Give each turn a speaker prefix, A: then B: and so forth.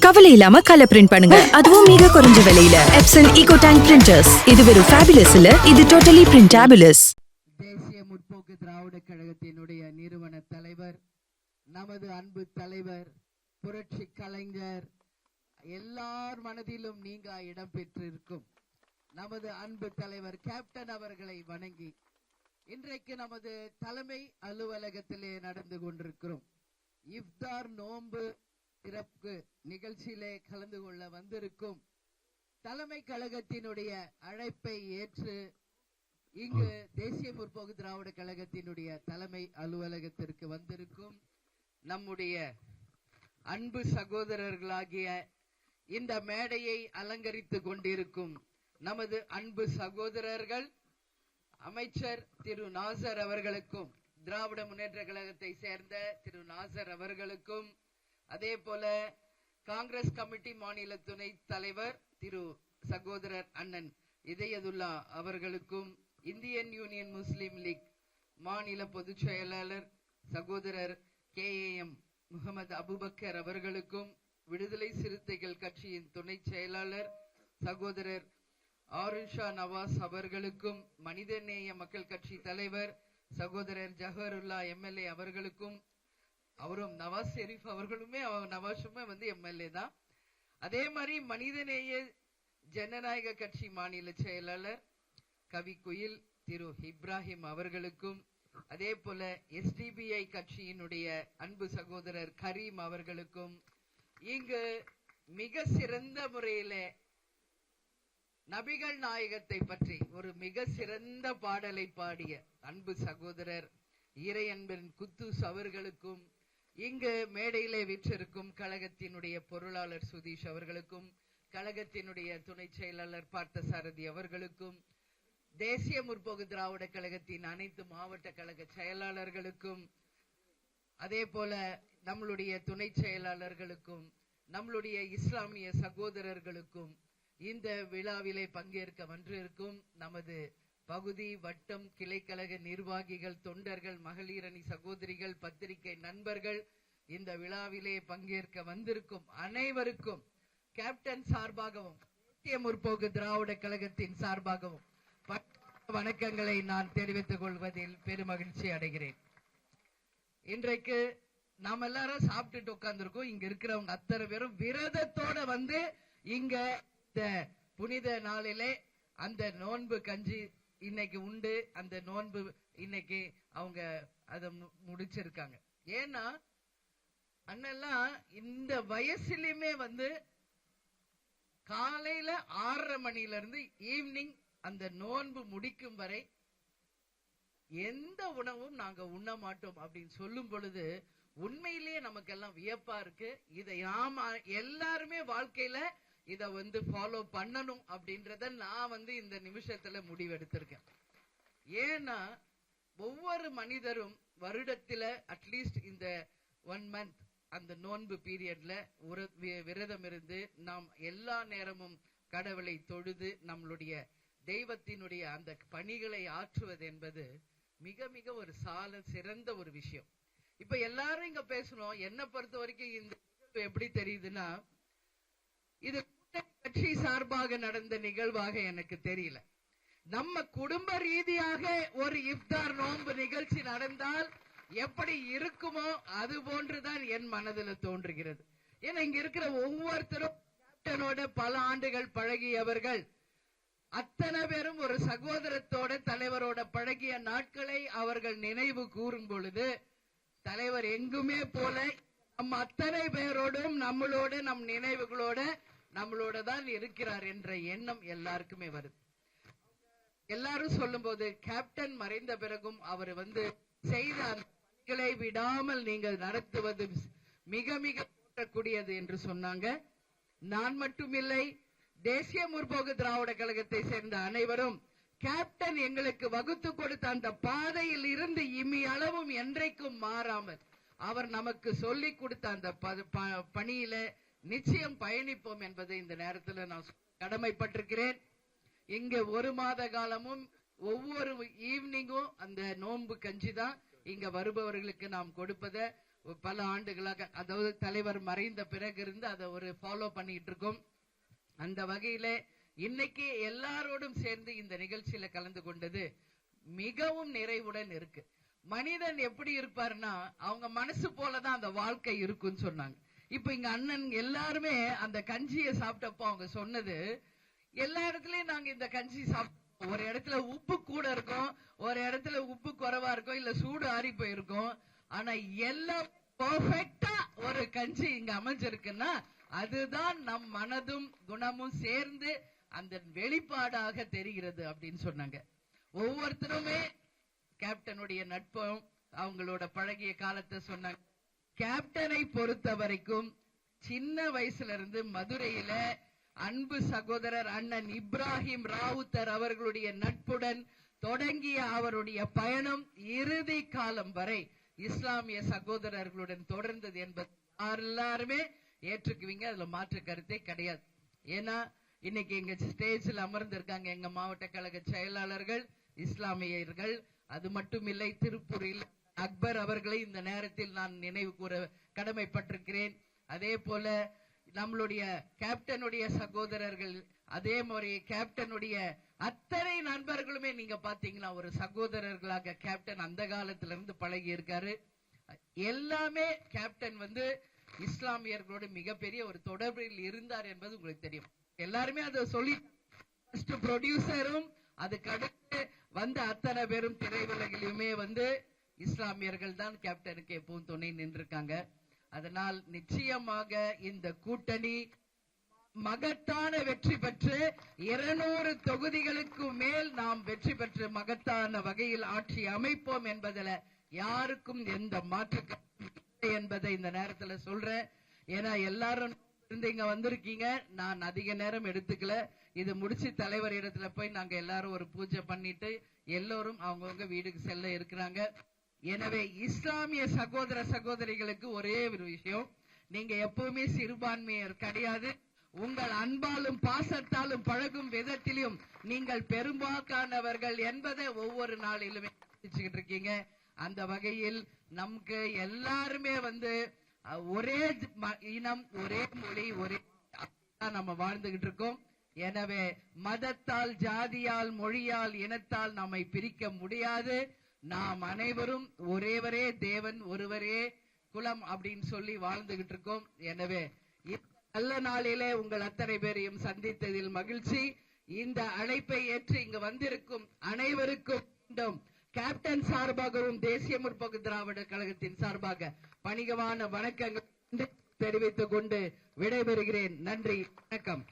A: கவலை இல்லாம colour print பண்ணுங்க, அதுவும் மிக குறைஞ்ச விலையில. Epson eco tank printers. இது வெறும் ஃபேபுலஸ் இல்ல, இது டோட்டலி பிரிண்டபிளஸ்.
B: தேசிய முற்போக்கு திராவிட கழகத்தினுடைய நிறுவன தலைவர், நமது அன்பு தலைவர், புரட்சி கலைஞர், எல்லார் மனதிலும் நீங்க இடம் பெற்றிருக்கும் நமது அன்பு தலைவர் கேப்டன் அவர்களை வணங்கி இன்றைக்கு நமது தலைமை அலுவலகத்திலே நடந்து கொண்டிருக்கிறோம். இஃப்தார் நோன்பு சிறப்பு நிகழ்ச்சியிலே கலந்து கொள்ள வந்திருக்கும் தலைமை கழகத்தினுடைய அழைப்பை ஏற்று இங்கு தேசிய முற்போக்கு திராவிட கழகத்தினுடைய தலைமை அலுவலகத்திற்கு வந்திருக்கும் நம்முடைய அன்பு சகோதரர்களாகிய இந்த மேடையை அலங்கரித்துக் கொண்டிருக்கும் நமது அன்பு சகோதரர்கள் அமைச்சர் திரு நாசர் அவர்களுக்கும், திராவிட முன்னேற்ற கழகத்தை சேர்ந்த திரு நாசர் அவர்களுக்கும், அதே போல காங்கிரஸ் கமிட்டி மாநில துணை தலைவர் திரு சகோதரர் அண்ணன் இதயதுல்லா அவர்களுக்கும், இந்தியன் யூனியன் முஸ்லிம் லீக் மாநில பொதுச் செயலாளர் சகோதரர் KAM முகமது அபுபக்கர் அவர்களுக்கும், விடுதலை சிறுத்தைகள் கட்சியின் துணை செயலாளர் சகோதரர் ஆருஷா நவாஸ் அவர்களுக்கும், மனிதநேய மக்கள் கட்சி தலைவர் சகோதரர் ஜஹருல்லா MLA அவர்களுக்கும், அவரும் நவாஸ் ஷெரீப் அவர்களுமே நவாஸுமே MLA தான். அதே மாதிரி மனிதநேய ஜனநாயக கட்சி மாநில செயலாளர் கவி குயில் திரு இப்ராஹிம் அவர்களுக்கும், அதே போல SDBI கட்சியினுடைய அன்பு சகோதரர் கரீம் அவர்களுக்கும், இங்கு மிக சிறந்த முறையில நபிகள் நாயகத்தை பற்றி ஒரு மிக சிறந்த பாடலை பாடிய அன்பு சகோதரர் இறையன்பன் குத்தூஸ் அவர்களுக்கும், இங்கு மேடையிலே வீற்றிருக்கும் கழகத்தினுடைய பொருளாளர் சுதீஷ் அவர்களுக்கும், கழகத்தினுடைய துணை செயலாளர் பார்த்தசாரதி அவர்களுக்கும், தேசிய முற்போக்கு திராவிட கழகத்தின் அனைத்து மாவட்ட கழக செயலாளர்களுக்கும், அதே போல நம்மளுடைய துணை செயலாளர்களுக்கும், நம்மளுடைய இஸ்லாமிய சகோதரர்களுக்கும், இந்த விழாவிலே பங்கேற்க வந்திருக்கும் நமது பகுதி வட்டம் கிளைக்கழக நிர்வாகிகள், தொண்டர்கள், மகளிர் அணி சகோதரிகள், பத்திரிகை நண்பர்கள், இந்த விழாவிலே பங்கேற்க வந்திருக்கும் அனைவருக்கும் கேப்டன் சார்பாகவும் தேசிய முற்போக்கு திராவிட கழகத்தின் சார்பாகவும் வணக்கங்களை நான் தெரிவித்துக் கொள்வதில் பெருமகிழ்ச்சி அடைகிறேன். இன்றைக்கு நாம் எல்லாரும் சாப்பிட்டுட்டு உட்கார்ந்துருக்கோம். இங்க இருக்கிறவங்க அத்தனை பேரும் விரதத்தோட வந்து இங்க புனித நாளிலே அந்த நோன்பு கஞ்சி இன்னைக்கு உண்டு. அந்த நோன்பு இன்னைக்கு அவங்க அதை முடிச்சிருக்காங்க. ஏன்னா அண்ணெல்லாம் இந்த வயசுலயுமே காலையில 6:30 மணில இருந்து ஈவினிங் அந்த நோன்பு முடிக்கும் வரை எந்த உணவும் நாங்க உண்ண மாட்டோம் அப்படின்னு சொல்லும் பொழுது உண்மையிலேயே நமக்கு எல்லாம் வியப்பா இருக்கு. இதை நாம எல்லாருமே வாழ்க்கையில இத ஃபாலோ பண்ணணும் அப்படின்றத நான் இந்த நிமிஷத்துல முடிவெடுத்திருக்கேன். ஏன்னா ஒவ்வொரு மனிதரும் வருடத்துல அட்லீஸ்ட் இந்த 1 மந்த் அந்த நோன்பு பீரியட்ல விரதம் இருந்து நாம் எல்லா நேரமும் கடவுளை தொழுது நம்மளுடைய தெய்வத்தினுடைய அந்த பணிகளை ஆற்றுவது என்பது மிக மிக ஒரு சிறந்த ஒரு விஷயம். இப்ப எல்லாரும் இங்க பேசணும். என்ன பொறுத்த வரைக்கும் இந்த எப்படி தெரியுதுன்னா, இது கட்சி சார்பாக நடந்த நிகழ்வாக எனக்கு தெரியல. நம்ம குடும்ப ரீதியாக ஒரு இஃப்தார் நோன்பு நிகழ்ச்சி நடந்தால் எப்படி இருக்குமோ அது போன்றுதான் என் மனதில் தோன்றுகிறது. ஏன்னா இங்க இருக்கிற ஒவ்வொருத்தரும் கேப்டனோட பல ஆண்டுகள் பழகியவர்கள், அத்தனை பேரும் ஒரு சகோதரத்தோட தலைவரோட பழகிய நாட்களை அவர்கள் நினைவு கூறும் பொழுது தலைவர் எங்குமே போல நம்ம அத்தனை பேரோடும் நம்மளோட நம் நினைவுகளோட நம்மளோட தான் இருக்கிறார் என்ற எண்ணம் எல்லாருக்குமே வருது. எல்லாரும் சொல்லும் போது கேப்டன் மறைந்த பிறகும் அவர் செய்த பணிகளை விடாமல் நீங்கள் நடத்துவது மிக மிக போற்றக்கூடியது என்று சொன்னாங்க. நான் மட்டுமில்லை, தேசிய முற்போக்கு திராவிட கழகத்தை சேர்ந்த அனைவரும் கேப்டன் எங்களுக்கு வகுத்து கொடுத்த அந்த பாதையில் இருந்து இம்மி அளவும் என்றைக்கும் மாறாமல் அவர் நமக்கு சொல்லி கொடுத்த அந்த பணியில நிச்சயம் பயணிப்போம் என்பதை இந்த நேரத்தில் நான் கடமைப்பட்டிருக்கிறேன். இங்கு 1 மாத காலமும் ஒவ்வொரு ஈவினிங்கும் அந்த நோன்பு கஞ்சி தான் இங்க வருபவர்களுக்கு நாம் கொடுப்பத பல ஆண்டுகளாக, அதாவது தலைவர் மறைந்த பிறகு இருந்து அதை ஒரு ஃபாலோ பண்ணிட்டு இருக்கோம். அந்த வகையில இன்னைக்கு எல்லாரோடும் சேர்ந்து இந்த நிகழ்ச்சியில கலந்து கொண்டது மிகவும் நிறைவுடன் இருக்கு. மனிதன் எப்படி இருப்பாருன்னா அவங்க மனசு போலதான் அந்த வாழ்க்கை இருக்குன்னு சொன்னாங்க. இப்ப இங்க அண்ணன் எல்லாருமே அந்த கஞ்சியை சாப்பிட்டப்போ அவங்க சொன்னது, எல்லா இடத்துலயும் நாங்க இந்த கஞ்சி சாப்பிட்டோம், ஒரு இடத்துல உப்பு கூட இருக்கும், ஒரு இடத்துல உப்பு குறைவா இருக்கும், இல்ல சூடு ஆறி போயிருக்கும், ஆனா எல்லாம் பெர்ஃபெக்ட்டா ஒரு கஞ்சி இங்க அமைஞ்சிருக்குன்னா அதுதான் நம் மனதும் குணமும் சேர்ந்து அந்த வெளிப்பாடாக தெரிகிறது அப்படின்னு சொன்னாங்க. ஒவ்வொருத்தருமே கேப்டனுடைய நட்பும் அவங்களோட பழகிய காலத்தை சொன்னாங்க. கேப்டனை பொறுத்த வரைக்கும் சின்ன வயசுல இருந்து மதுரையில அன்பு சகோதரர் அண்ணன் இப்ராஹிம் ராவுத்தர் அவர்களுடைய நட்புடன் தொடங்கிய அவருடைய பயணம் இறுதி காலம் வரை இஸ்லாமிய சகோதரர்களுடன் தொடர்ந்தது என்பது எல்லாருமே ஏற்றுக்குவீங்க, அதுல மாற்று கருத்தே கிடையாது. ஏன்னா இன்னைக்கு எங்க ஸ்டேஜில் அமர்ந்திருக்காங்க எங்க மாவட்ட கழக செயலாளர்கள் இஸ்லாமியர்கள். அது மட்டுமில்லை, திருப்பூரில் அக்பர் அவர்களை இந்த நேரத்தில் நான் நினைவு கூற கடமைப்பட்டிருக்கிறேன். அதே போல நம்மளுடைய கேப்டனுடைய சகோதரர்கள், அதே மாதிரி கேப்டனுடைய அத்தனை நண்பர்களுமே நீங்க பாத்தீங்கன்னா ஒரு சகோதரர்களாக கேப்டன் அந்த காலத்துல இருந்து பழகி இருக்காரு. எல்லாமே கேப்டன் இஸ்லாமியர்களோடு மிகப்பெரிய ஒரு தொடர்பில் இருந்தார் என்பது உங்களுக்கு தெரியும். எல்லாருமே அதை சொல்லி ப்ரொடியூசரும் அதுக்கு அடுத்து வந்த அத்தனை பேரும் திரையுலகிலுமே இஸ்லாமியர்கள் தான் கேப்டனுக்கு எப்பவும் துணை நின்றிருக்காங்க. அதனால் நிச்சயமாக இந்த கூட்டணி மகத்தான வெற்றி பெற்று 200 தொகுதிகளுக்கு மேல் நாம் வெற்றி பெற்று மகத்தான வகையில் ஆட்சி அமைப்போம் என்பதில் யாருக்கும் எந்த மாற்று இல்லை என்பதை இந்த நேரத்தில் சொல்றேன். ஏன்னா எல்லாரும் இங்க வந்திருக்கீங்க, நான் அதிக நேரம் எடுத்துக்கல. இது முடிச்சு தலைவர் இடத்துல போய் நாங்க எல்லாரும் ஒரு பூஜை பண்ணிட்டு எல்லோரும் அவங்கவுங்க வீடுக்கு செல்ல இருக்கிறாங்க. எனவே இஸ்லாமிய சகோதர சகோதரிகளுக்கு ஒரே ஒரு விஷயம், நீங்க எப்பவுமே சிறுபான்மையர் கிடையாது. உங்கள் அன்பாலும் பாசத்தாலும் பழகும் விதத்திலும் நீங்கள் பெரும்பாக்கானவர்கள் என்பதை ஒவ்வொரு நாளிலுமே இருக்கீங்க. அந்த வகையில் நமக்கு எல்லாருமே ஒரே இனம், ஒரே மொழி, ஒரே நம்ம வாழ்ந்துகிட்டு இருக்கோம். எனவே மதத்தால், ஜாதியால், மொழியால், இனத்தால் நம்மை பிரிக்க முடியாது. நாம் அனைவரும் ஒரேவரே தேவன், ஒருவரே குலம் அப்படின்னு சொல்லி வாழ்ந்துகிட்டு இருக்கோம். எனவே நல்ல நாளிலே உங்கள் அத்தனை பேரையும் சந்தித்ததில் மகிழ்ச்சி. இந்த அழைப்பை ஏற்று இங்கு வந்திருக்கும் அனைவருக்கும் கேப்டன் சார்பாகவும் தேசிய முற்போக்கு திராவிட கழகத்தின் சார்பாக பணிகமான வணக்கங்கள் தெரிவித்துக் கொண்டு விடைபெறுகிறேன். நன்றி, வணக்கம்.